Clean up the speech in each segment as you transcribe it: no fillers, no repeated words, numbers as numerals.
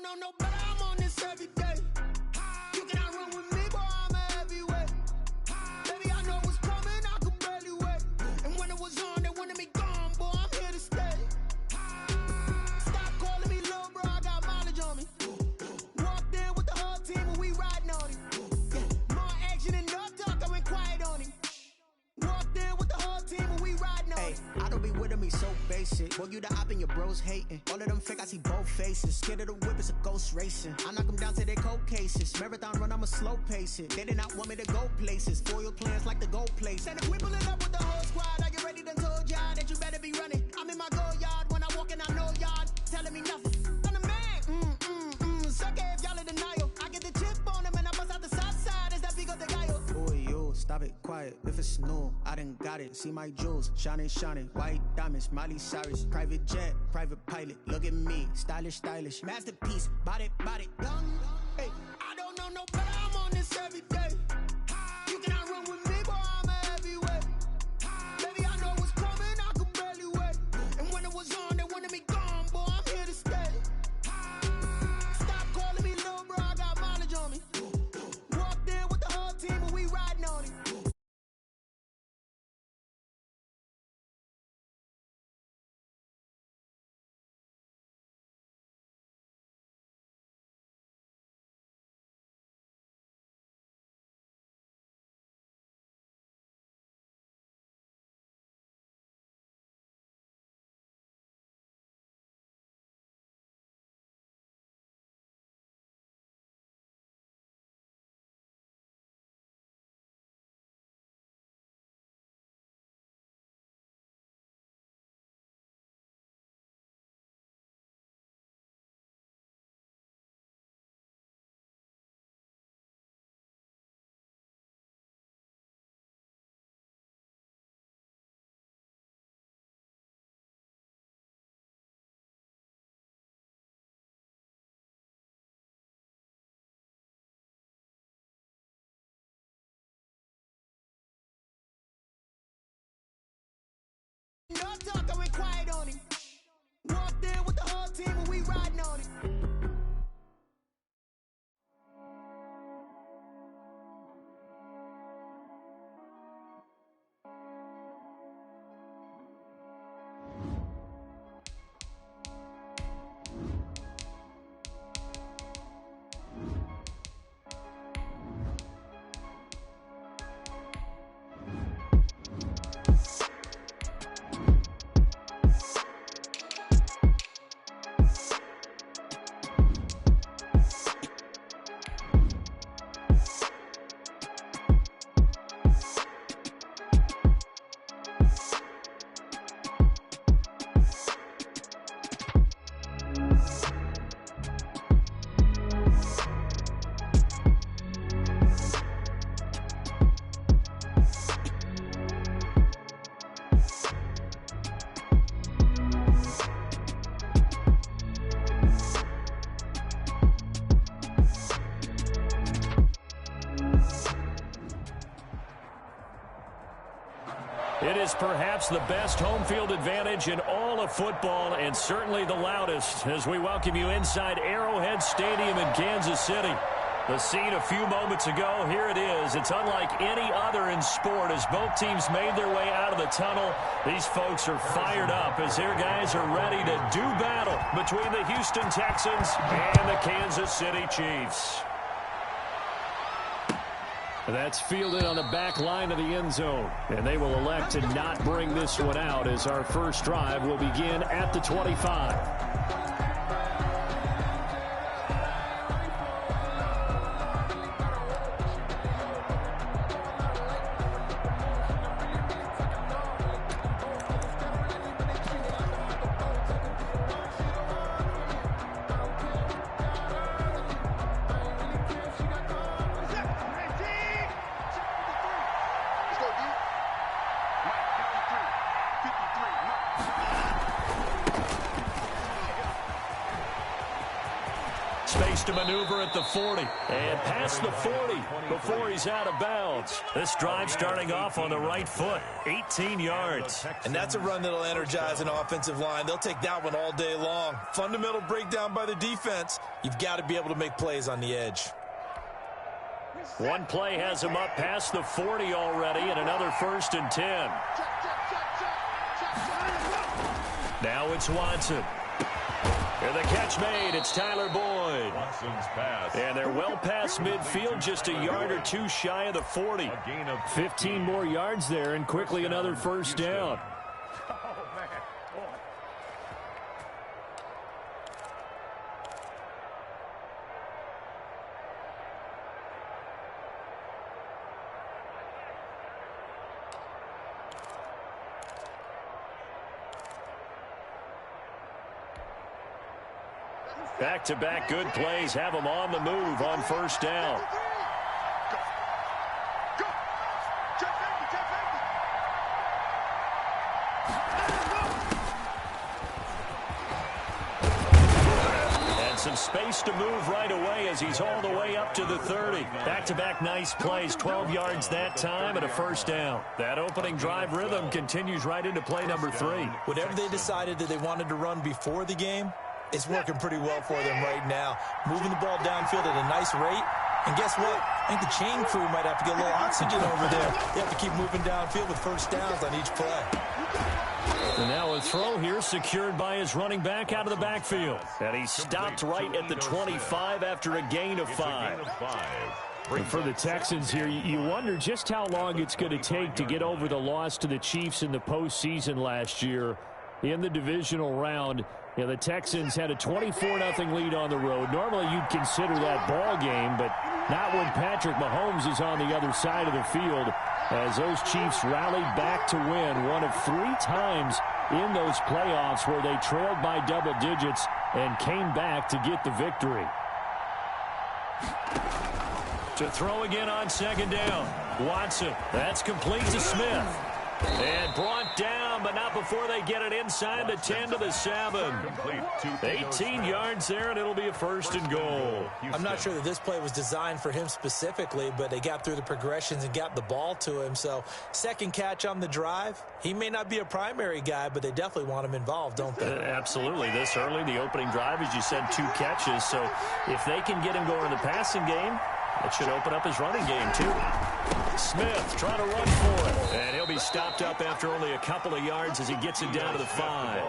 know no better, I'm on this every day. You cannot run with me, boy, I'm a heavyweight. Baby, I know what's coming, I could barely wait. And when it was on, they wanted me gone, boy, I'm here to stay. Stop calling me little bro, I got mileage on me. Walked in with the whole team and we riding on him. More action and no talk, I went quiet on him. Walked in with the whole team and we riding on him. I don't be with him, he's so basic. Boy, you the op and your bros hating. All of them fake, I see both faces. Scared of the whip, it's a ghost racing. I knock them down to their cold cases. Marathon run, I'ma slow pace it. They did not want me to go places. Foil plans like the gold place. And if we pulling up with the whole squad, I get ready to told y'all that you better be running. I'm in my go yard when I walk in, I know y'all telling me nothing. I'm the man, suck it if y'all in denial. I get the chip on them and I bust out the south side. Is that big of the guy? Boy, yo, stop it, quiet. If it's new, I done got it. See my jewels, shining, shining. White diamonds, Miley Cyrus. Private jet, private pilot. Look at me, stylish, stylish. Masterpiece, body, young. Hey, I don't know no better, I'm on this every day. You cannot run with me, boy, I'm a heavyweight. Baby, I know what's coming, I could barely wait. And when it was on, they wanted me gone, boy, I'm here to stay. Stop calling me little bro, I got mileage on me. Walked in with the whole team and we riding on him. No talk, I went quiet on him. Walked in with the whole team and we riding on him. It is perhaps the best home field advantage in all of football and certainly the loudest as we welcome you inside Arrowhead Stadium in Kansas City. The scene a few moments ago, here it is. It's unlike any other in sport as both teams made their way out of the tunnel. These folks are fired up as their guys are ready to do battle between the Houston Texans and the Kansas City Chiefs. That's fielded on the back line of the end zone. And they will elect to not bring this one out as our first drive will begin at the 25. space to maneuver at the 40. And past the 40 before he's out of bounds. This drive starting off on the right foot. 18 yards. And that's a run that'll energize an offensive line. They'll take that one all day long. Fundamental breakdown by the defense. You've got to be able to make plays on the edge. One play has him up past the 40 already, and another 1st and 10. Now it's Watson. And the catch made. It's Tyler Boyd. Watson's pass. And they're well past midfield, just a yard or two shy of the 40. 15 more yards there, and quickly another 1st down. Back-to-back good plays have them on the move on 1st down. And some space to move right away as he's all the way up to the 30. Back-to-back nice plays, 12 yards that time and a 1st down. That opening drive rhythm continues right into play number 3. Whatever they decided that they wanted to run before the game, it's working pretty well for them right now. Moving the ball downfield at a nice rate. And guess what? I think the chain crew might have to get a little oxygen over there. They have to keep moving downfield with 1st downs on each play. And now a throw here secured by his running back out of the backfield. And he stopped right at the 25 after a gain of 5. For the Texans here, you wonder just how long it's going to take to get over the loss to the Chiefs in the postseason last year in the divisional round. You know, the Texans had a 24-0 lead on the road. Normally you'd consider that ball game, but not when Patrick Mahomes is on the other side of the field, as those Chiefs rallied back to win one of 3 times in those playoffs where they trailed by double digits and came back to get the victory. To throw again on 2nd down. Watson. That's complete to Smith. And brought down, but not before they get it inside the 10 to the 7. 18 yards there, and it'll be a 1st and goal. I'm not sure that this play was designed for him specifically, but they got through the progressions and got the ball to him. So 2nd catch on the drive. He may not be a primary guy, but they definitely want him involved, don't they? Absolutely. This early, the opening drive, as you said, 2 catches. So if they can get him going in the passing game, it should open up his running game, too. Smith trying to run for it. And he'll be stopped up after only a couple of yards as he gets it down to the 5.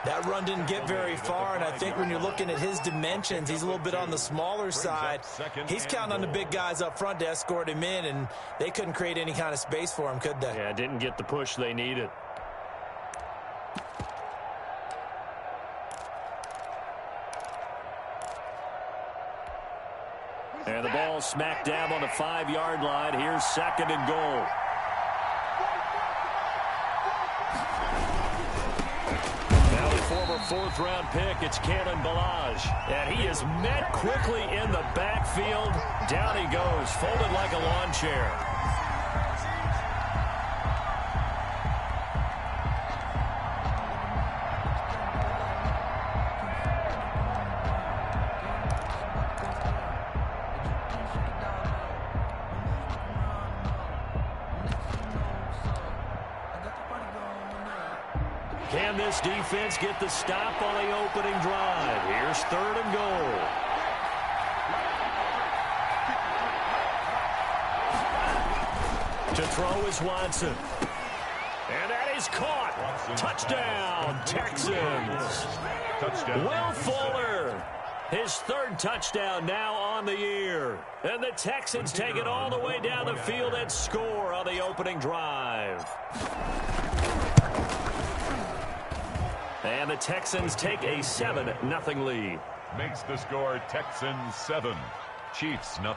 That run didn't get very far, and I think when you're looking at his dimensions, he's a little bit on the smaller side. He's counting on the big guys up front to escort him in, and they couldn't create any kind of space for him, could they? Yeah, didn't get the push they needed. And the ball smack dab on the 5-yard line. Here's 2nd and goal. Now the former 4th-round pick, it's Kalen Ballage. And he is met quickly in the backfield. Down he goes, folded like a lawn chair. Can this defense get the stop on the opening drive? Here's 3rd and goal. To throw is Watson. And that is caught. Touchdown, Texans. Will Fuller. His 3rd touchdown now on the year. And the Texans take it all the way down the field and score on the opening drive. And the Texans take a 7-0 lead. Makes the score Texans 7, Chiefs 0.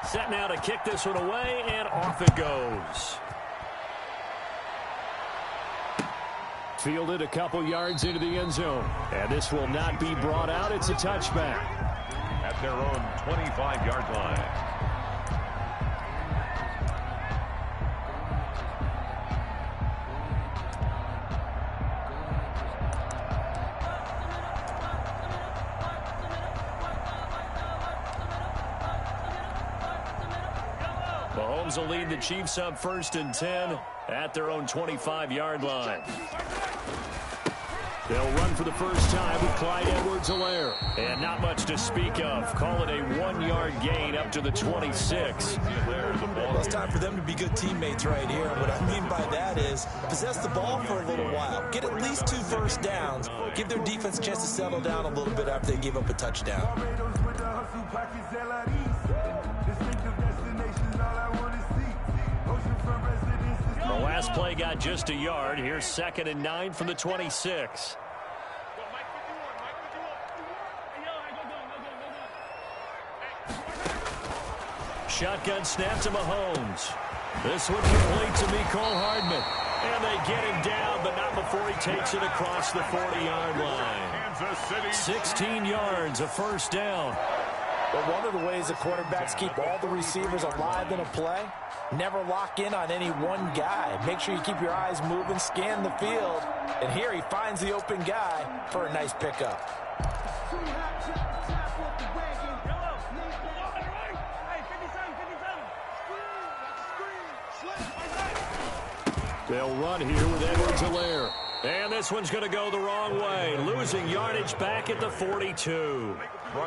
Set now to kick this one away, and off it goes. Fielded a couple yards into the end zone. And this will not be brought out. It's a touchback. At their own 25-yard line. Mahomes will lead the Chiefs up 1st and 10 at their own 25-yard line. They'll run for the first time with Clyde Edwards-Helaire. And not much to speak of. Call it a 1-yard gain up to the 26. Well, it's time for them to be good teammates right here. And what I mean by that is possess the ball for a little while. Get at least 2 first downs. Give their defense a chance to settle down a little bit after they give up a touchdown. The last play got just a yard. Here's 2nd and 9 from the 26. Shotgun snap to Mahomes. This one complete to Mecole Hardman. And they get him down, but not before he takes it across the 40-yard line. 16 yards, a first down. But one of the ways the quarterbacks keep all the receivers alive in a play, never lock in on any one guy. Make sure you keep your eyes moving, scan the field. And here he finds the open guy for a nice pickup. They'll run here with Edwards-Helaire. And this one's going to go the wrong way. Losing yardage back at the 42.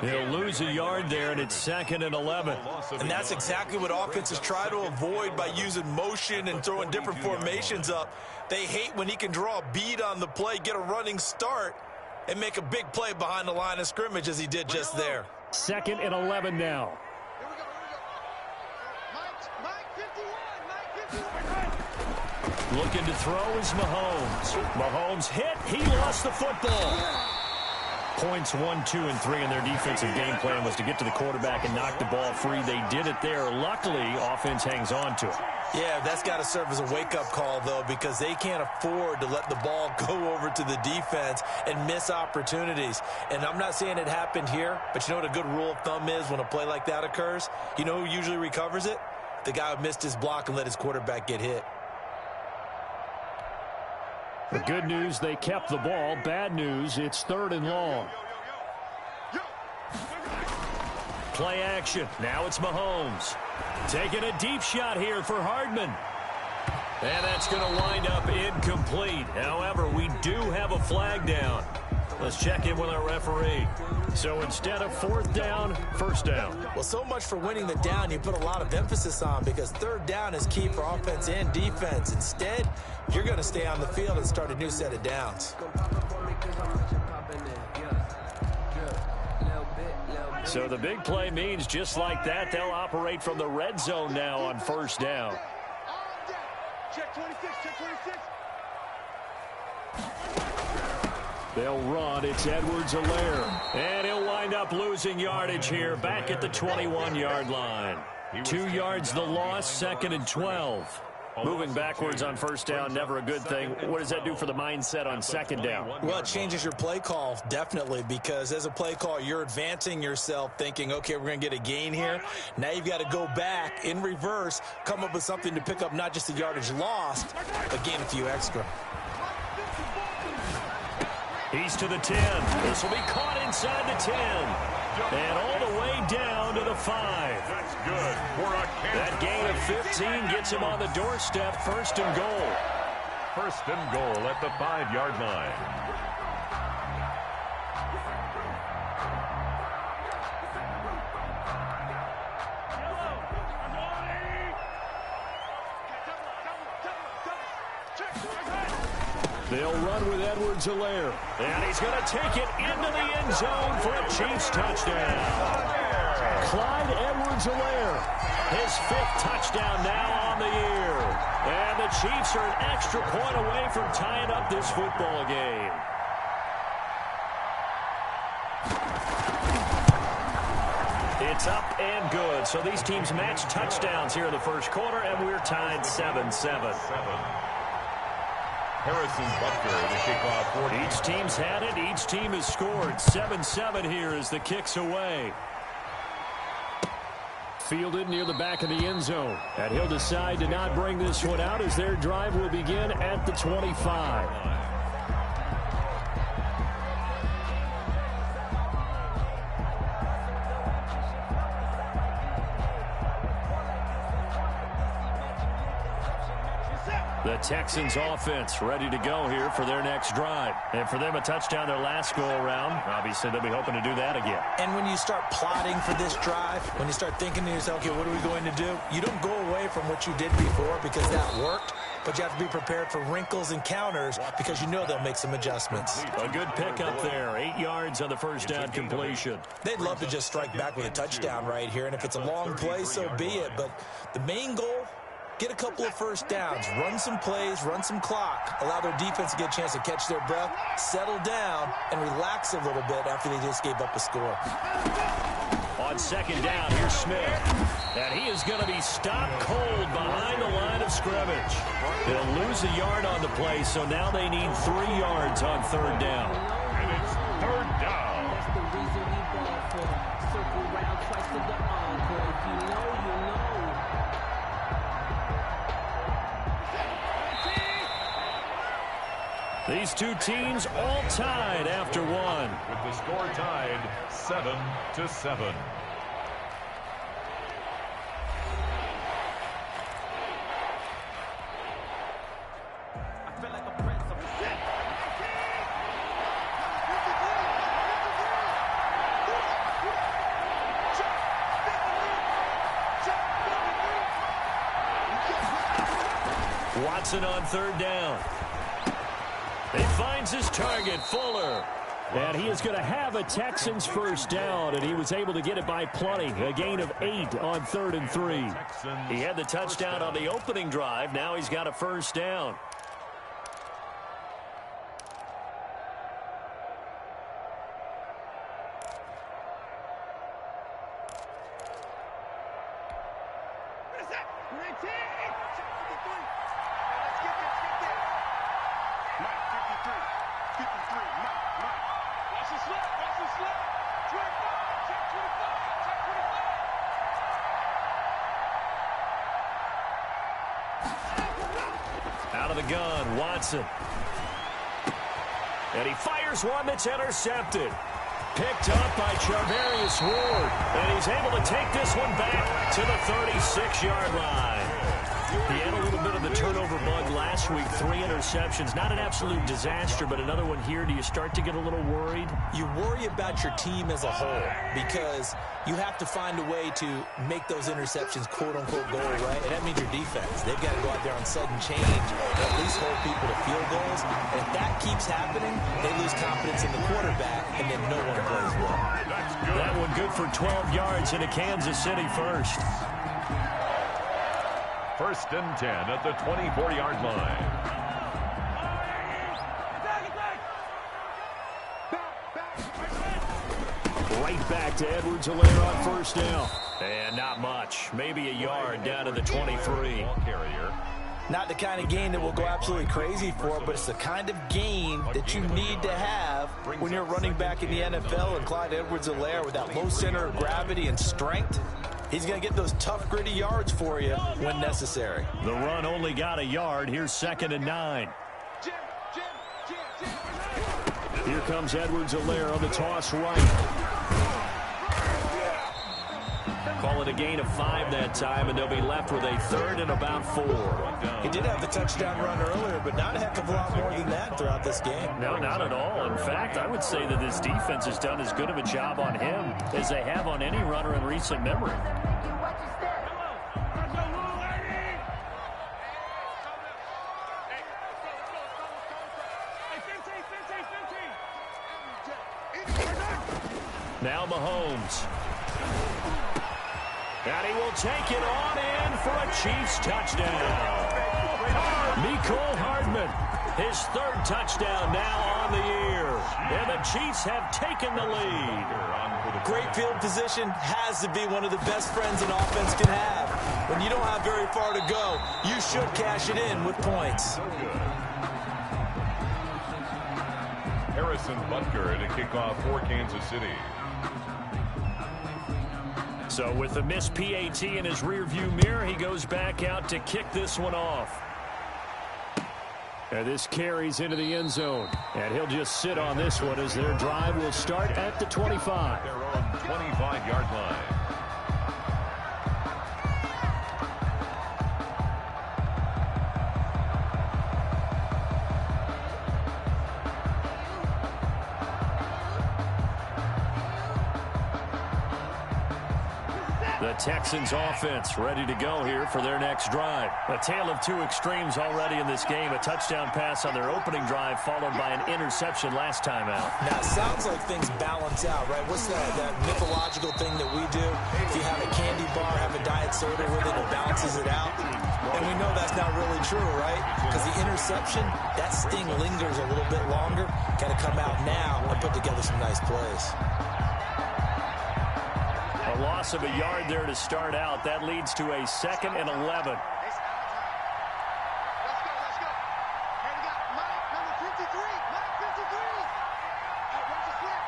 He'll lose a yard there, and it's 2nd and 11. And that's exactly what offenses try to avoid by using motion and throwing different formations up. They hate when he can draw a bead on the play, get a running start, and make a big play behind the line of scrimmage as he did just there. 2nd and 11 now. Looking to throw is Mahomes. Mahomes hit. He lost the football. Points 1, 2, and 3 in their defensive game plan was to get to the quarterback and knock the ball free. They did it there. Luckily, offense hangs on to it. Yeah, that's got to serve as a wake-up call, though, because they can't afford to let the ball go over to the defense and miss opportunities. And I'm not saying it happened here, but you know what a good rule of thumb is when a play like that occurs? You know who usually recovers it? The guy who missed his block and let his quarterback get hit. The good news, they kept the ball. Bad news, it's 3rd and long. Play action. Now it's Mahomes. Taking a deep shot here for Hardman. And that's going to wind up incomplete. However, we do have a flag down. Let's check in with our referee. So instead of 4th down, 1st down. Well, so much for winning the down you put a lot of emphasis on, because 3rd down is key for offense and defense. Instead, you're going to stay on the field and start a new set of downs. So the big play means just like that, they'll operate from the red zone now on 1st down. Check 26, check 26. They'll run. It's Edwards-Helaire. And he'll wind up losing yardage here back at the 21-yard line. 2 yards the loss, 2nd and 12. Moving backwards on 1st down, never a good thing. What does that do for the mindset on 2nd down? Well, it changes your play call, definitely, because as a play call, you're advancing yourself thinking, okay, we're going to get a gain here. Now you've got to go back in reverse, come up with something to pick up not just the yardage lost, but gain a few extra. He's to the 10. This will be caught inside the 10. And all the way down to the 5. That's good for a That gain of 15 gets him on the doorstep, 1st and goal. 1st and goal at the 5-yard line. They'll run with Edwards-Helaire. And he's going to take it into the end zone for a Chiefs touchdown. Clyde Edwards-Helaire. His 5th touchdown now on the year. And the Chiefs are an extra point away from tying up this football game. It's up and good. So these teams match touchdowns here in the 1st quarter, and we're tied 7-7. Harrison Butker, the kickoff. Each team's had it. Each team has scored. 7-7 here as the kick's away. Fielded near the back of the end zone. And he'll decide to not bring this one out as their drive will begin at the 25. The Texans offense ready to go here for their next drive. And for them, a touchdown their last go-around. Obviously, they'll be hoping to do that again. And when you start plotting for this drive, when you start thinking to yourself, okay, what are we going to do? You don't go away from what you did before because that worked, but you have to be prepared for wrinkles and counters because you know they'll make some adjustments. A good pick up there. 8 yards on the first down completion. They'd love to just strike back with a touchdown right here, and if it's a long play, so be it. But the main goal, get a couple of first downs, run some plays, run some clock, allow their defense to get a chance to catch their breath, settle down, and relax a little bit after they just gave up a score. On second down, here's Smith. And he is going to be stopped cold behind the line of scrimmage. They'll lose a yard on the play, so now they need 3 yards on third down. And it's third down. That's the reason we ball for. Circle round twice to the encore. If you know, you know. These two teams all tied after one. With the score tied 7-7. Watson on third down. He finds his target, Fuller. And he is going to have a Texans first down, and he was able to get it by plenty. A gain of 8 on 3rd and 3. He had the touchdown on the opening drive. Now he's got a first down. Out of the gun, Watson. And he fires one that's intercepted. Picked up by Charvarius Ward. And he's able to take this one back to the 36-yard line. He had a little bit of the turnover bug last week. 3 interceptions. Not an absolute disaster, but another one here. Do you start to get a little worried? You worry about your team as a whole because you have to find a way to make those interceptions quote-unquote go away, and that means your defense. They've got to go out there on sudden change and at least hold people to field goals. And if that keeps happening, they lose confidence in the quarterback, and then no one plays well. That one good for 12 yards into Kansas City first. First and 10 at the 24-yard line. Right back to Edwards-Helaire on first down. And not much. Maybe a yard down to the 23. Carrier. Not the kind of gain that will go absolutely crazy for, but it's the kind of gain that you need to have when you're running back in the NFL. And Clyde Edwards-Helaire, with that low center of gravity and strength, he's going to get those tough, gritty yards for you when necessary. The run only got a yard. Here's 2nd and 9. Here comes Edwards-Helaire on the toss right. Call it a gain of 5 that time, and they'll be left with a 3rd and about 4. He did have the touchdown run earlier, but not a heck of a lot more than that throughout this game. No, not at all. In fact, I would say that this defense has done as good of a job on him as they have on any runner in recent memory. Now Mahomes. And he will take it on in for a Chiefs touchdown. Mecole Hardman, his 3rd touchdown now on the year. And the Chiefs have taken the lead. Great field position has to be one of the best friends an offense can have. When you don't have very far to go, you should cash it in with points. Harrison Butker to kick off for Kansas City. So with the missed PAT in his rearview mirror, he goes back out to kick this one off. And this carries into the end zone. And he'll just sit on this one as their drive will start at the 25. Their own 25-yard line. The Texans offense ready to go here for their next drive. A tale of two extremes already in this game. A touchdown pass on their opening drive followed by an interception last time out. Now, it sounds like things balance out, right? What's that mythological thing that we do? If you have a candy bar, have a diet soda with it, it balances it out. And we know that's not really true, right? Because the interception, that sting lingers a little bit longer. Got to come out now and put together some nice plays. A loss of a yard there to start out. That leads to a 2nd and 11. Let's go. Hey, we got Mike, number 53. Mike, 53. Watch the split.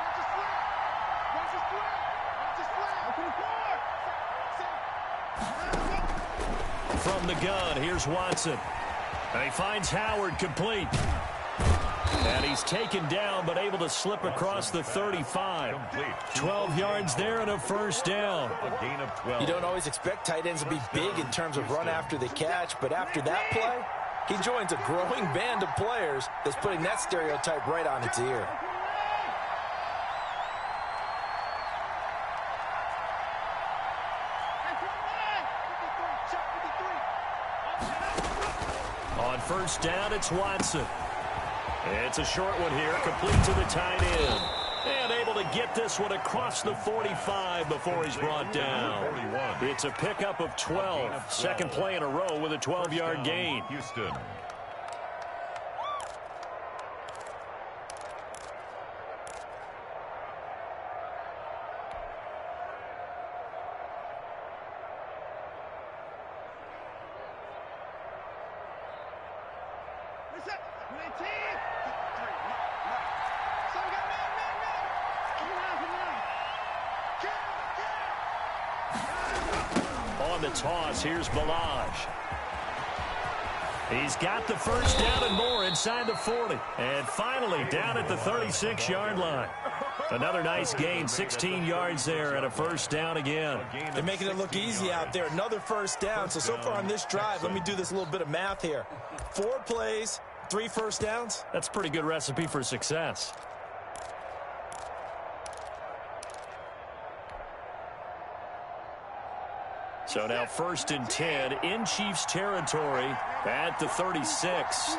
Watch the split. From the gun, here's Watson. And he finds Howard complete. And he's taken down, but able to slip across the 35. 12 yards there and a first down. A gain of 12. You don't always expect tight ends to be big in terms of run after the catch, but after that play, he joins a growing band of players that's putting that stereotype right on its ear. On first down, it's Watson. It's a short one here, complete to the tight end. And able to get this one across the 45 before he's brought down. It's a pickup of 12. Second play in a row with a 12-yard gain. Houston. On the toss, here's Balaj. He's got the first down and more inside the 40. And finally down at the 36-yard line. Another nice gain, 16 yards there and a first down again. They're making it look easy out there. Another first down. So far on this drive, let me do this little bit of math here. 4 plays, 3 first downs. That's a pretty good recipe for success. So now 1st and 10 in Chiefs territory at the 36.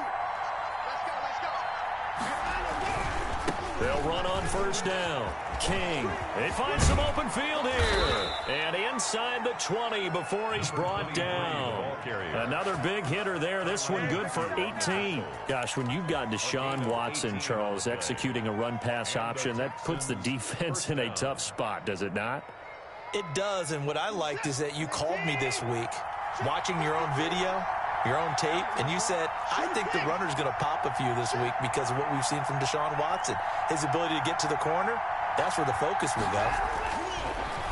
They'll run on first down. King. They find some open field here. And inside the 20 before he's brought down. Another big hitter there. This one good for 18. Gosh, when you've got Deshaun Watson, Charles, executing a run-pass option, that puts the defense in a tough spot, does it not? It does, and what I liked is that you called me this week, watching your own video, your own tape, and you said, I think the runner's going to pop a few this week because of what we've seen from Deshaun Watson. His ability to get to the corner, that's where the focus will go.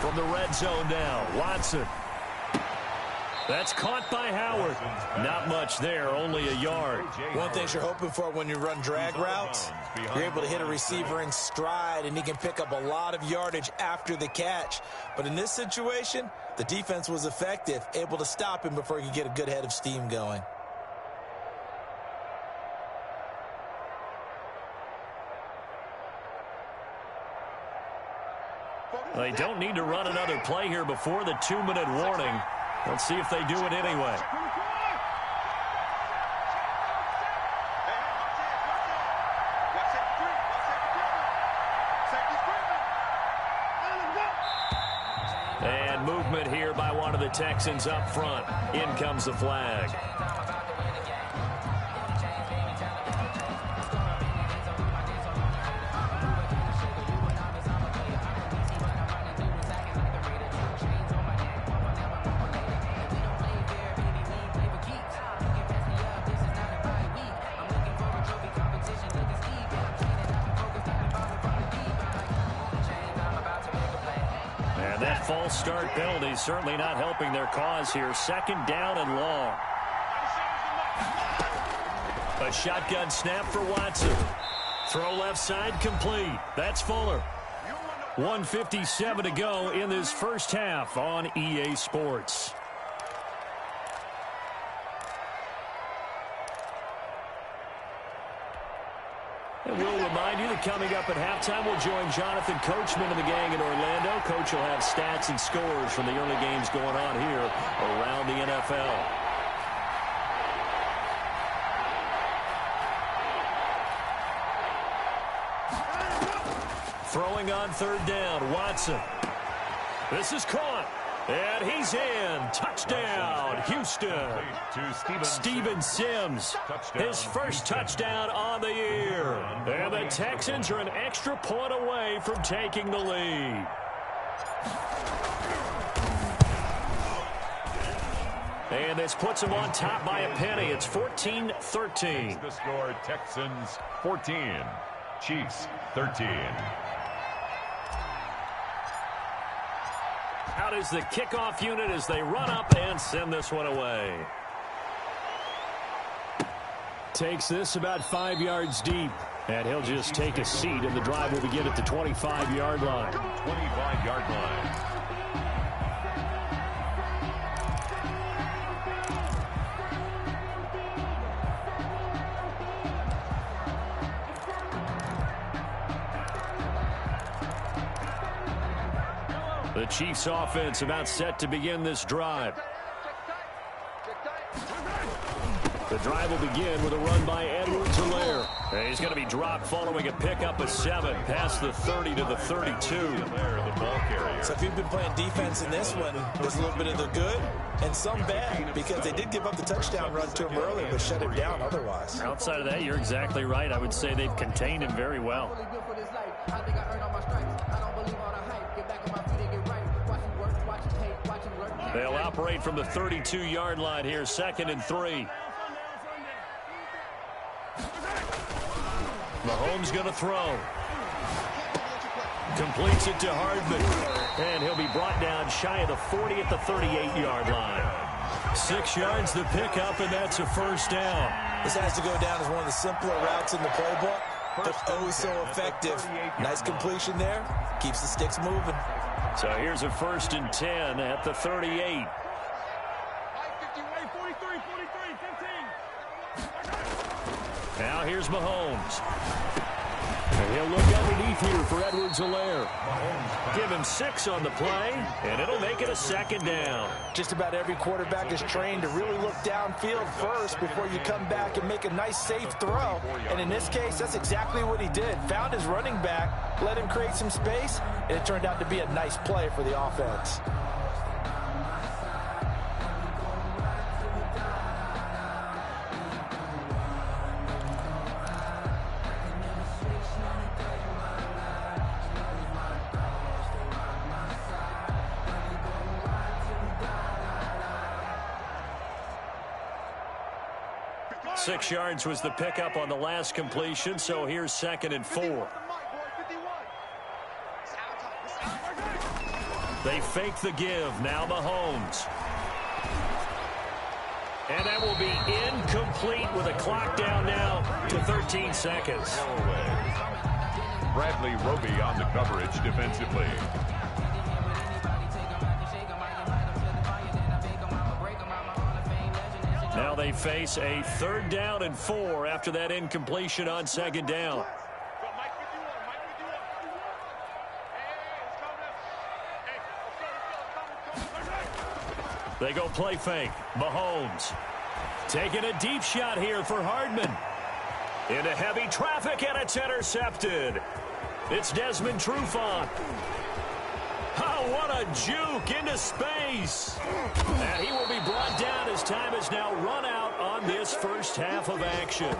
From the red zone now, Watson. That's caught by Howard. Not much there, only a yard. One thing you're hoping for when you run drag routes, you're able to hit a receiver in stride, and he can pick up a lot of yardage after the catch. But in this situation, the defense was effective, able to stop him before he could get a good head of steam going. They don't need to run another play here before the 2-minute warning. Let's see if they do it anyway. And movement here by one of the Texans up front. In comes the flag. False start penalty certainly not helping their cause here. 2nd down and long. A shotgun snap for Watson. Throw left side complete. That's Fuller. 1:57 to go in this first half on EA Sports. And we'll remind you that coming up at halftime, we'll join Jonathan Coachman and the gang in Orlando. Coach will have stats and scores from the early games going on here around the NFL. Throwing on third down, Watson. This is caught. And he's in. Touchdown, Houston. Steven Sims, his first touchdown on the year. And the Texans are an extra point away from taking the lead. And this puts them on top by a penny. It's 14-13. The score, Texans 14, Chiefs 13. Out is the kickoff unit as they run up and send this one away. Takes this about 5 yards deep. And he'll just take a seat, and the drive will begin at the 25-yard line. 25-yard line. The Chiefs offense about set to begin this drive. The drive will begin with a run by Edwards-Helaire. He's going to be dropped following a pickup of 7 past the 30 to the 32. The ball carrier. So if you've been playing defense in this one, there's a little bit of the good and some bad, because they did give up the touchdown run to him earlier, but shut him down otherwise. Outside of that, you're exactly right. I would say they've contained him very well. They'll operate from the 32-yard line here, 2nd and 3. Mahomes going to throw. Completes it to Hardman. And he'll be brought down shy of the 40 at the 38-yard line. 6 yards the pickup, and that's a first down. This has to go down as one of the simpler routes in the playbook, but oh so effective. Nice completion there. Keeps the sticks moving. So here's a 1st and 10 at the 38. Now here's Mahomes. And he'll look underneath here for Edwards-Helaire. Give him 6 on the play, and it'll make it a 2nd down. Just about every quarterback is trained to really look downfield first before you come back and make a nice, safe throw. And in this case, that's exactly what he did. Found his running back, let him create some space, and it turned out to be a nice play for the offense. Six yards was the pickup on the last completion, so here's 2nd and 4. They fake the give. Now Mahomes. And that will be incomplete with a clock down now to 13 seconds. Bradley Roby on the coverage defensively. Now they face a 3rd down and 4 after that incompletion on 2nd down. They go play fake. Mahomes taking a deep shot here for Hardman. Into heavy traffic, and it's intercepted. It's Desmond Trufant. Oh, what a juke into space. And he will be brought down as time has now run out on this first half of action.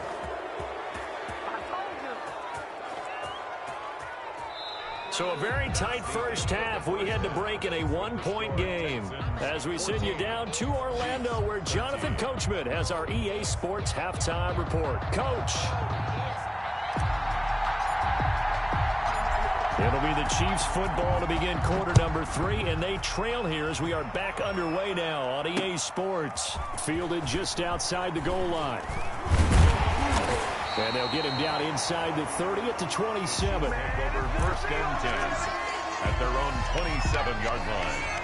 So a very tight first half. We had to break in a 1-point game as we send you down to Orlando, where Jonathan Coachman has our EA Sports halftime report. Coach. It'll be the Chiefs football to begin quarter number 3, and they trail here as we are back underway now on EA Sports. Fielded just outside the goal line. And they'll get him down inside the 30 at the 27. Over 1st and 10 at their own 27-yard line.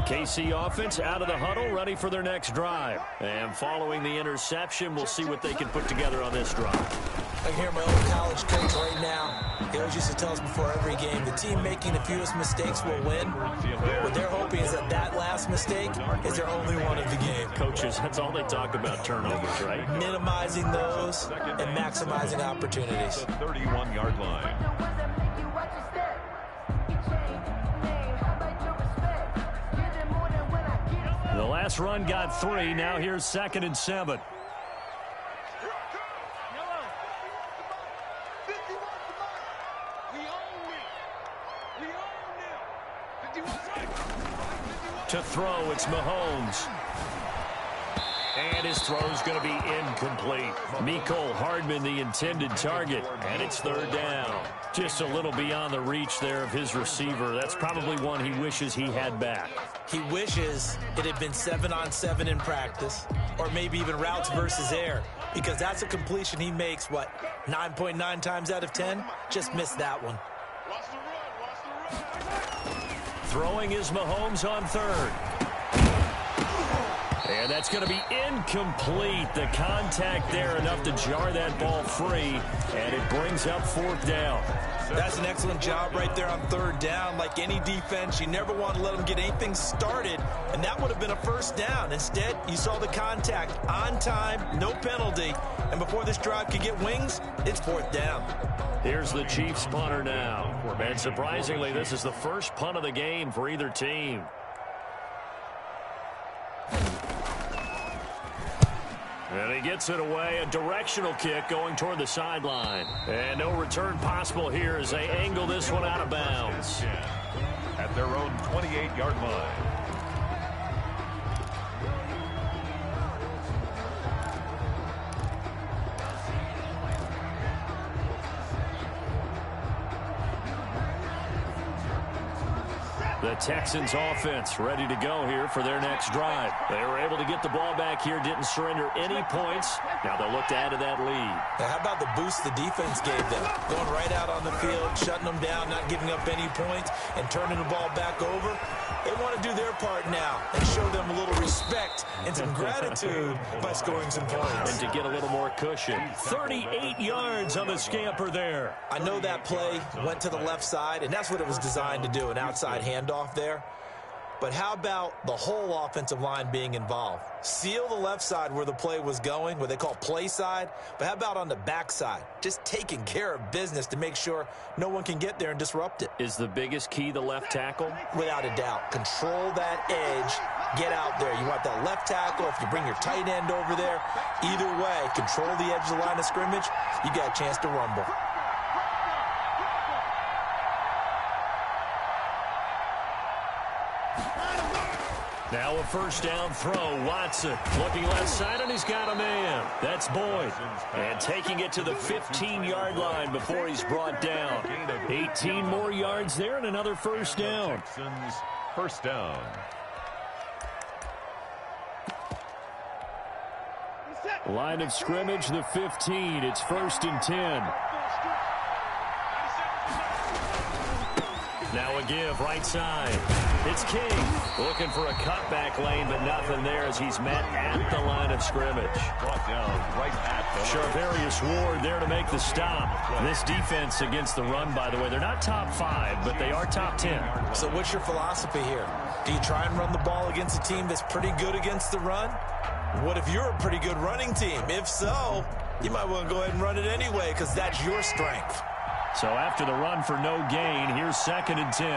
KC offense out of the huddle, ready for their next drive. And following the interception, we'll see what they can put together on this drive. I hear my old college coach right now. He always used to tell us before every game, the team making the fewest mistakes will win. What they're hoping is that last mistake is their only one of the game. Coaches, that's all they talk about, turnovers, right? Minimizing those and maximizing opportunities. 31-yard line. The last run got 3. Now here's 2nd and 7. To throw, it's Mahomes. And his throw's going to be incomplete. Mecole Hardman, the intended target, and it's 3rd down. Just a little beyond the reach there of his receiver. That's probably one he wishes he had back. He wishes it had been 7-on-7 in practice, or maybe even routes versus air, because that's a completion he makes, 9.9 times out of 10? Just missed that one. Throwing is Mahomes on 3rd. And that's going to be incomplete. The contact there enough to jar that ball free, and it brings up 4th down. That's an excellent job right there on 3rd down. Like any defense, you never want to let them get anything started, and that would have been a 1st down. Instead, you saw the contact on time, no penalty, and before this drive could get wings, it's 4th down. Here's the Chiefs punter now. And surprisingly, this is the first punt of the game for either team. And he gets it away, a directional kick going toward the sideline. And no return possible here as they angle this one out of bounds. At their own 28-yard line. The Texans offense ready to go here for their next drive. They were able to get the ball back here, didn't surrender any points. Now they'll look to add to that lead. Now, how about the boost the defense gave them? Going right out on the field, shutting them down, not giving up any points, and turning the ball back over. They want to do their part now and show them a little respect and some gratitude by scoring some points. And to get a little more cushion. 38 yards on the scamper there. I know that play went to the left side, and that's what it was designed to do, an outside handoff there. But how about the whole offensive line being involved? Seal the left side where the play was going, what they call play side. But how about on the back side? Just taking care of business to make sure no one can get there and disrupt it. Is the biggest key the left tackle? Without a doubt. Control that edge. Get out there. You want that left tackle. If you bring your tight end over there, either way, control the edge of the line of scrimmage, you got a chance to rumble. Now a 1st down throw. Watson looking left side, and he's got a man. That's Boyd. And taking it to the 15-yard line before he's brought down. 18 more yards there and another 1st down. Texans 1st down. Line of scrimmage, the 15. It's 1st and 10. Now a give right side. It's King looking for a cutback lane, but nothing there as he's met at the line of scrimmage. Brought down right at the Charvarius Ward there to make the stop. This defense against the run, by the way, they're not top 5, but they are top 10. So what's your philosophy here? Do you try and run the ball against a team that's pretty good against the run? What if you're a pretty good running team? If so, you might want to go ahead and run it anyway because that's your strength. So after the run for no gain, here's 2nd and 10.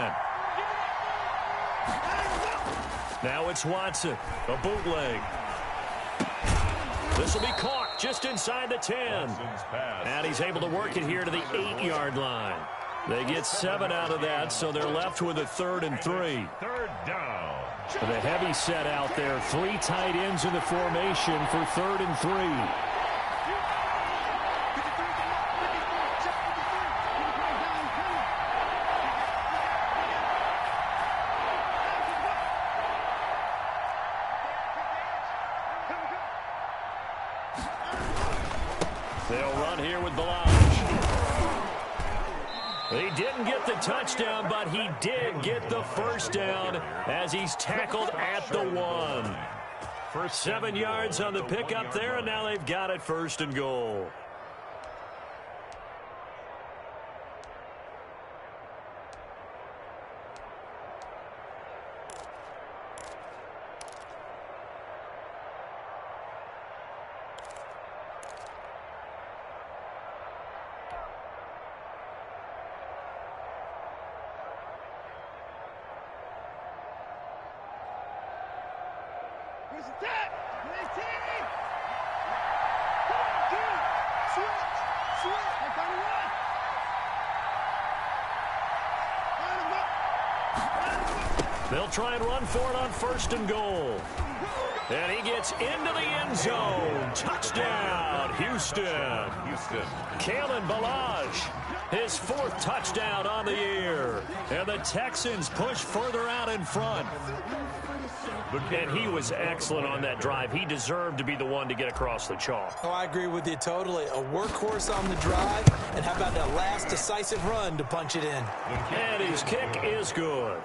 Now it's Watson, a bootleg. This will be caught just inside the 10. And he's able to work it here to the 8-yard line. They get 7 out of that, so they're left with a 3rd and 3. 3rd down. The heavy set out there. 3 tight ends in the formation for 3rd and 3. They'll run here with Balaj. He didn't get the touchdown, but he did get the first down as he's tackled at the 1. 7 yards on the pickup there, and now they've got it 1st and goal. They'll try and run for it on 1st and goal. And he gets into the end zone. Touchdown, Houston. Kalen Ballage, his 4th touchdown on the year. And the Texans push further out in front. And he was excellent on that drive. He deserved to be the one to get across the chalk. Oh, I agree with you totally. A workhorse on the drive. And how about that last decisive run to punch it in? And his kick is good.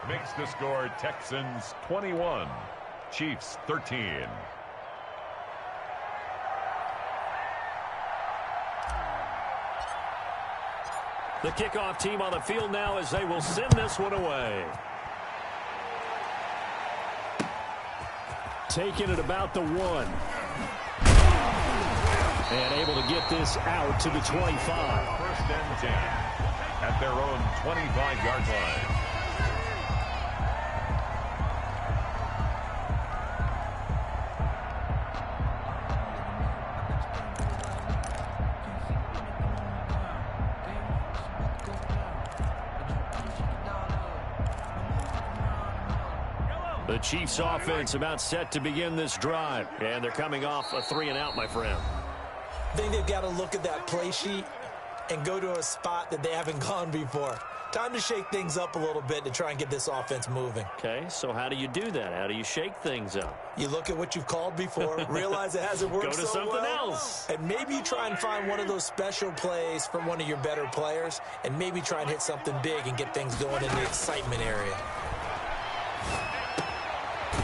Makes the score Texans 21, Chiefs 13. The kickoff team on the field now as they will send this one away. Taking it about the 1. And able to get this out to the 25. 1st and 10 at their own 25-yard line. The Chiefs offense about set to begin this drive. And they're coming off a 3-and-out, my friend. I think they've got to look at that play sheet and go to a spot that they haven't gone before. Time to shake things up a little bit to try and get this offense moving. Okay, so how do you do that? How do you shake things up? You look at what you've called before, realize it hasn't worked Go to so something well, else. and maybe you try and find one of those special plays from one of your better players, and maybe try and hit something big and get things going in the excitement area.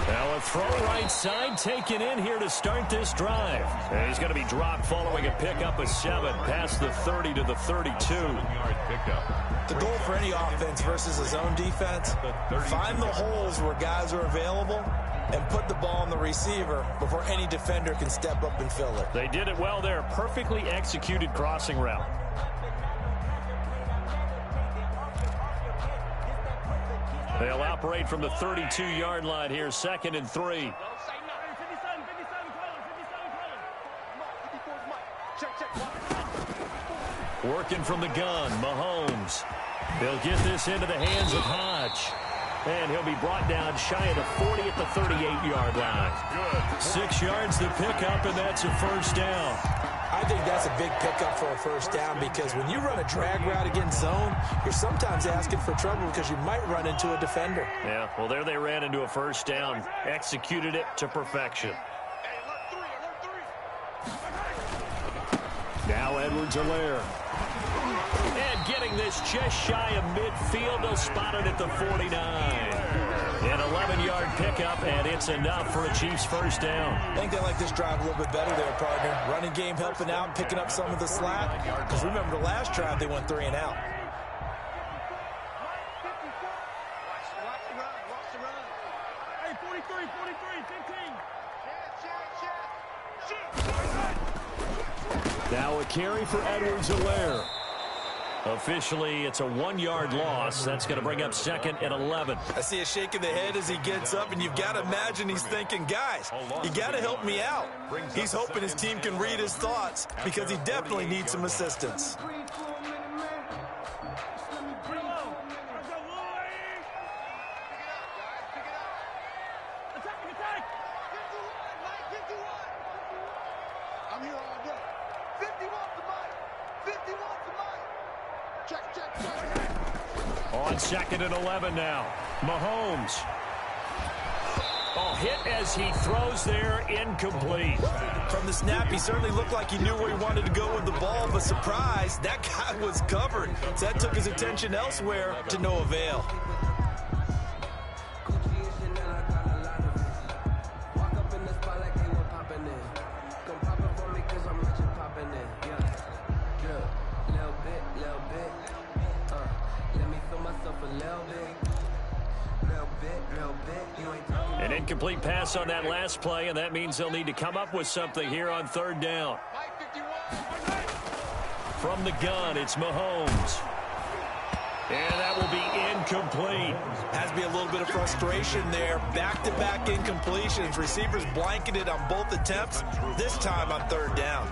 Now a throw right side taken in here to start this drive. And he's going to be dropped following a pickup of 7 past the 30 to the 32. 7-yard pickup. The goal for any offense versus a zone defense, find the holes where guys are available and put the ball on the receiver before any defender can step up and fill it. They did it well there. Perfectly executed crossing route. They'll operate from the 32-yard line here, 2nd and 3. Working from the gun, Mahomes. They'll get this into the hands of Hodge. And he'll be brought down shy of the 40 at the 38-yard line. 6 yards to pick up, and that's a 1st down. I think that's a big pickup for a 1st down because when you run a drag route against zone, you're sometimes asking for trouble because you might run into a defender. Yeah, well, there they ran into a 1st down. Executed it to perfection. Now Edwards-Helaire. And getting this just shy of midfield. They'll spot it at the 49. An 11-yard pickup, and it's enough for a Chiefs 1st down. I think they like this drive a little bit better there, partner. Running game helping out, picking up some of the slack. Because remember, the last drive they went 3-and-out. Hey, 43, 15. Now a carry for Edwards-Helaire. Officially, it's a 1-yard loss. That's going to bring up 2nd and 11. I see a shake of the head as he gets up, and you've got to imagine he's thinking, guys, you got to help me out. He's hoping his team can read his thoughts because he definitely needs some assistance. I'm here all day. 50 wants the mic. 50 wants the mic. Check. On 2nd and 11 now. Mahomes. Oh, hit as he throws there, incomplete. From the snap, he certainly looked like he knew where he wanted to go with the ball, but surprise, that guy was covered. So that took his attention elsewhere to no avail. An incomplete pass on that last play, and that means they'll need to come up with something here on third down. From the gun, it's Mahomes. And that will be incomplete. Has to be a little bit of frustration there. Back-to-back incompletions. Receivers blanketed on both attempts, this time on third down.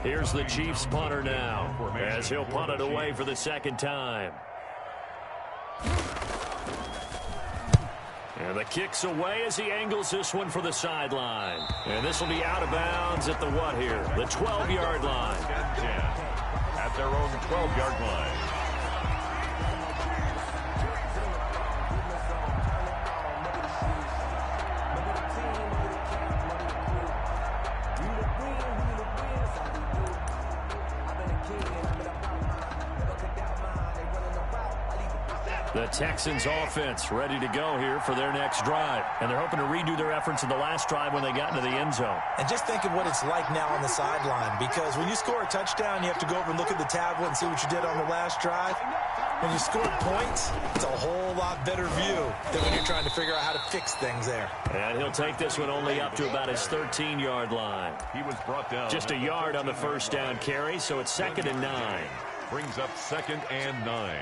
Here's the Chiefs punter now, as he'll punt it away for the second time. And the kick's away as he angles this one for the sideline. And this will be out of bounds at the what here? The 12-yard line. At their own 12-yard line. The Texans offense ready to go here for their next drive. And they're hoping to redo their efforts in the last drive when they got into the end zone. And just think of what it's like now on the sideline, because when you score a touchdown, you have to go over and look at the tablet and see what you did on the last drive. When you score points, it's a whole lot better view than when you're trying to figure out how to fix things there. And he'll take this one only up to about his 13-yard line. He was brought down. Just a yard on the first down carry, so it's 2nd and 9. Brings up 2nd and 9.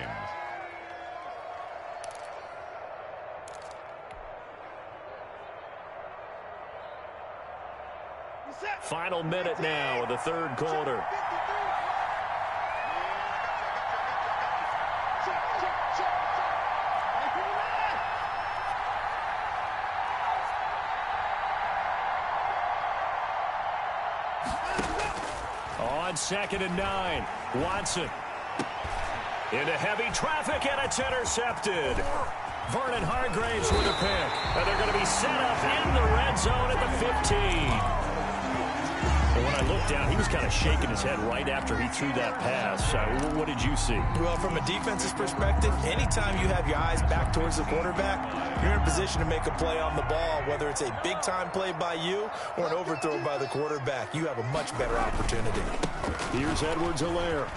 Final minute now of the third quarter. On 2nd and 9, Watson. Into heavy traffic, and it's intercepted. Vernon Hargraves with a pick. And they're going to be set up in the red zone at the 15. But when I looked down, he was kind of shaking his head right after he threw that pass. What did you see? Well, from a defense's perspective, anytime you have your eyes back towards the quarterback, you're in a position to make a play on the ball, whether it's a big-time play by you or an overthrow by the quarterback. You have a much better opportunity. Here's Edwards-Helaire.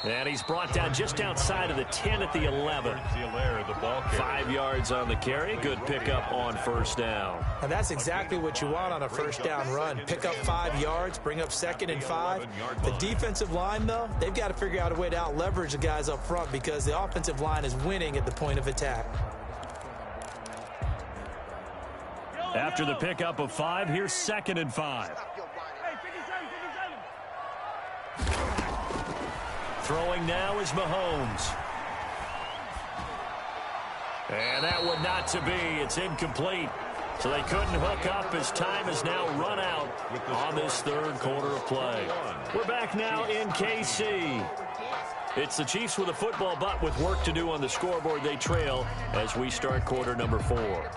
And he's brought down just outside of the 10 at the 11. 5 yards on the carry. Good pickup on first down. And that's exactly what you want on a first down run. Pick up 5 yards, bring up 2nd and 5. The defensive line, though, they've got to figure out a way to out-leverage the guys up front because the offensive line is winning at the point of attack. After the pickup of 5, here's 2nd and 5. Throwing now is Mahomes. And that one not to be. It's incomplete. So they couldn't hook up as time has now run out on this third quarter of play. We're back now in KC. It's the Chiefs with a football, but with work to do on the scoreboard. They trail as we start quarter number 4.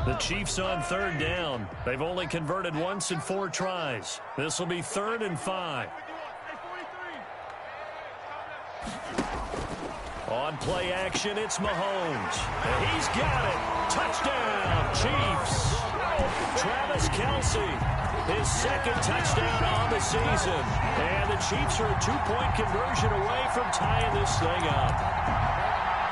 The Chiefs on third down. They've only converted once in 4 tries. This will be 3rd and 5. On play action, it's Mahomes. And he's got it. Touchdown, Chiefs. Travis Kelce, his 2nd touchdown on the season. And the Chiefs are a 2-point conversion away from tying this thing up.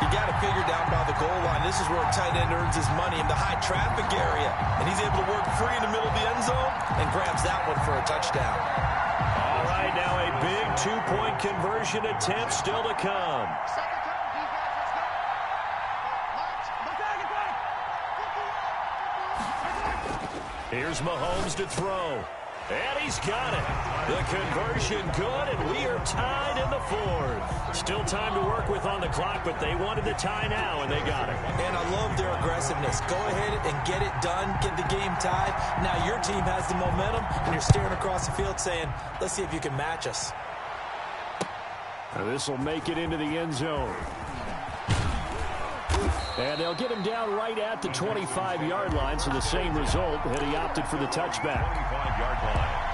You got to figure down by the goal line. This is where a tight end earns his money in the high traffic area. And he's able to work free in the middle of the end zone and grabs that one for a touchdown. All right, now a big 2-point conversion attempt still to come. Here's Mahomes to throw. And he's got it. The conversion good, and we are tied in the fourth. Still time to work with on the clock, but they wanted the tie now, and they got it. And I love their aggressiveness. Go ahead and get it done, get the game tied. Now your team has the momentum, and you're staring across the field saying, let's see if you can match us. This will make it into the end zone. And they'll get him down right at the 25-yard line, so the same result, and he opted for the touchback. 25-yard line.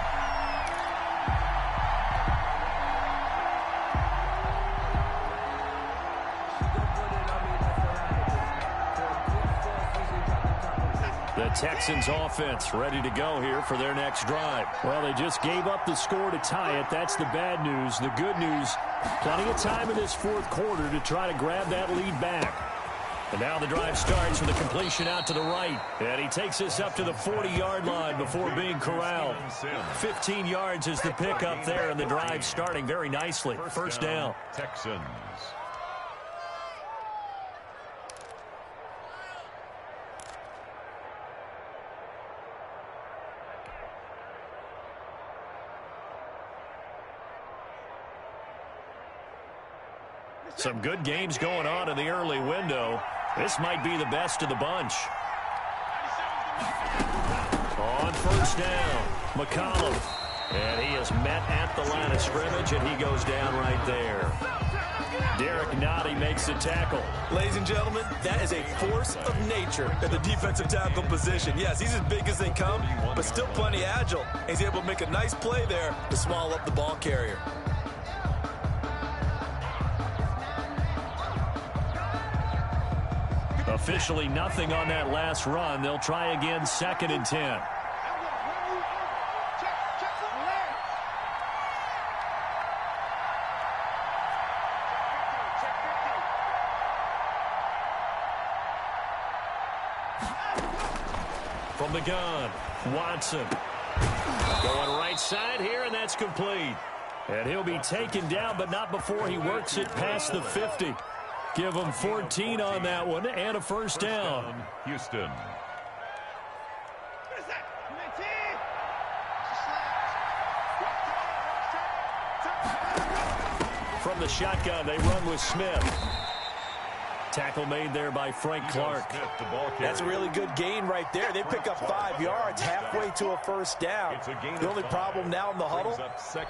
The Texans offense ready to go here for their next drive. Well, they just gave up the score to tie it. That's the bad news. The good news, plenty of time in this fourth quarter to try to grab that lead back. And now the drive starts with a completion out to the right. And he takes us up to the 40-yard line before being corralled. 15 yards is the pickup there, and the drive starting very nicely. First down. Texans. Some good games going on in the early window. This might be the best of the bunch. On first down, McCollum. And he is met at the line of scrimmage, and he goes down right there. Derek Nottie makes the tackle. Ladies and gentlemen, that is a force of nature at the defensive tackle position. Yes, he's as big as they come, but still plenty agile. He's able to make a nice play there to swallow up the ball carrier. Officially nothing on that last run. They'll try again, 2nd and 10. From the gun, Watson. Going right side here, and that's complete. And he'll be taken down, but not before he works it past the 50. Give him 14 on that one and a first down. Houston. From the shotgun, they run with Smith. Tackle made there by Frank Clark. That's a really good gain right there. They pick up 5 yards halfway to a first down. The only problem now in the huddle,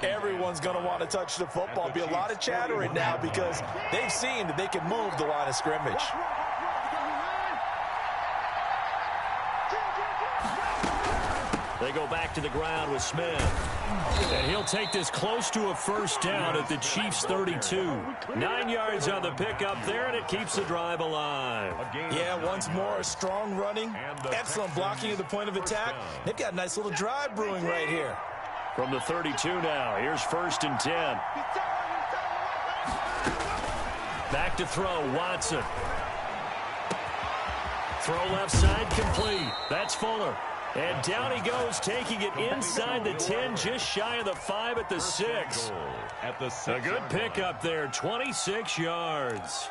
everyone's going to want to touch the football. Be a lot of chattering now because they've seen that they can move the line of scrimmage. They go back to the ground with Smith. And he'll take this close to a first down at the Chiefs' 32. 9 yards on the pickup there, and it keeps the drive alive. Yeah, once more, strong running, excellent blocking at the point of attack. They've got a nice little drive brewing right here. From the 32 now, here's 1st and 10. Back to throw, Watson. Throw left side, complete. That's Fuller. And down he goes, taking it inside the 10, just shy of the 5 at the 6. A good pickup there, 26 yards.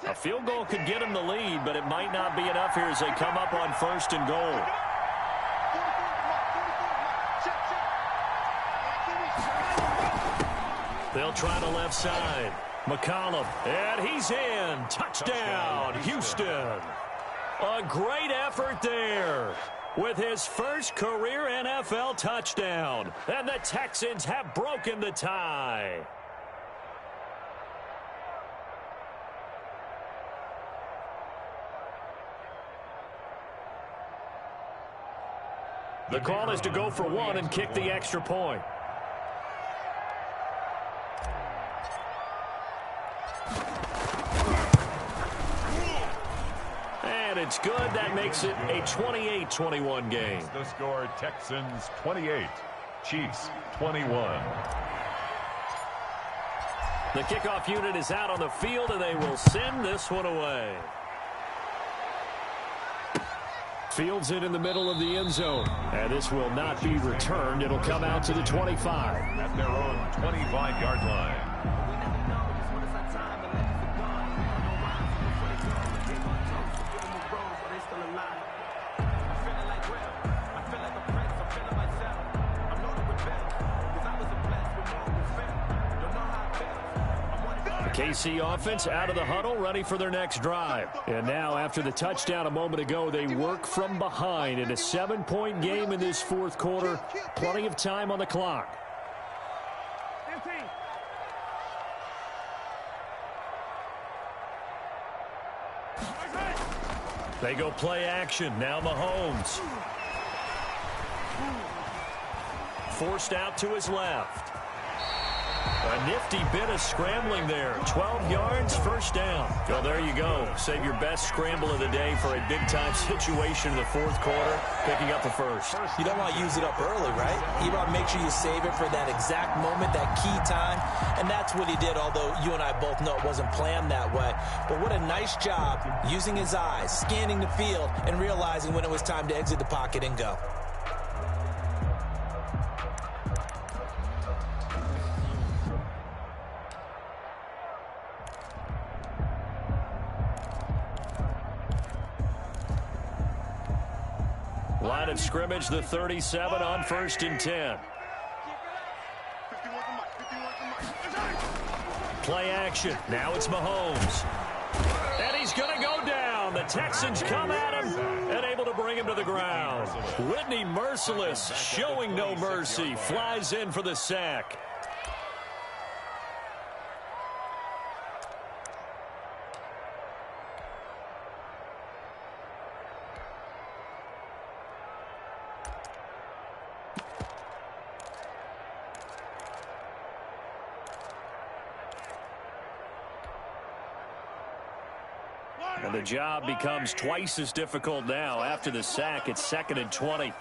A field goal could get him the lead, but it might not be enough here as they come up on 1st and goal. They'll try the left side. McCollum, and he's in. Touchdown, Houston. A great effort there with his first career NFL touchdown. And the Texans have broken the tie. The call is to go for one and kick the extra point. And it's good. That makes it a 28-21 game. The score, Texans 28, Chiefs 21. The kickoff unit is out on the field, and they will send this one away. Fields it in the middle of the end zone. And this will not be returned. It'll come out to the 25. At their own 25-yard line. KC offense out of the huddle, ready for their next drive. And now, after the touchdown a moment ago, they work from behind in a 7-point game in this fourth quarter. Plenty of time on the clock. 15. They go play action. Now Mahomes. Forced out to his left. A nifty bit of scrambling there. 12 yards, first down. Well, there you go. Save your best scramble of the day for a big-time situation in the fourth quarter, picking up the first. You don't want to use it up early, right? You want to make sure you save it for that exact moment, that key time, and that's what he did, although you and I both know it wasn't planned that way. But what a nice job using his eyes, scanning the field, and realizing when it was time to exit the pocket and go. Line of scrimmage, the 37 on 1st and 10. Play action. Now it's Mahomes. And he's going to go down. The Texans come at him and able to bring him to the ground. Whitney Merciless, showing no mercy, flies in for the sack. And the job becomes twice as difficult now. After the sack, it's 2nd and 20.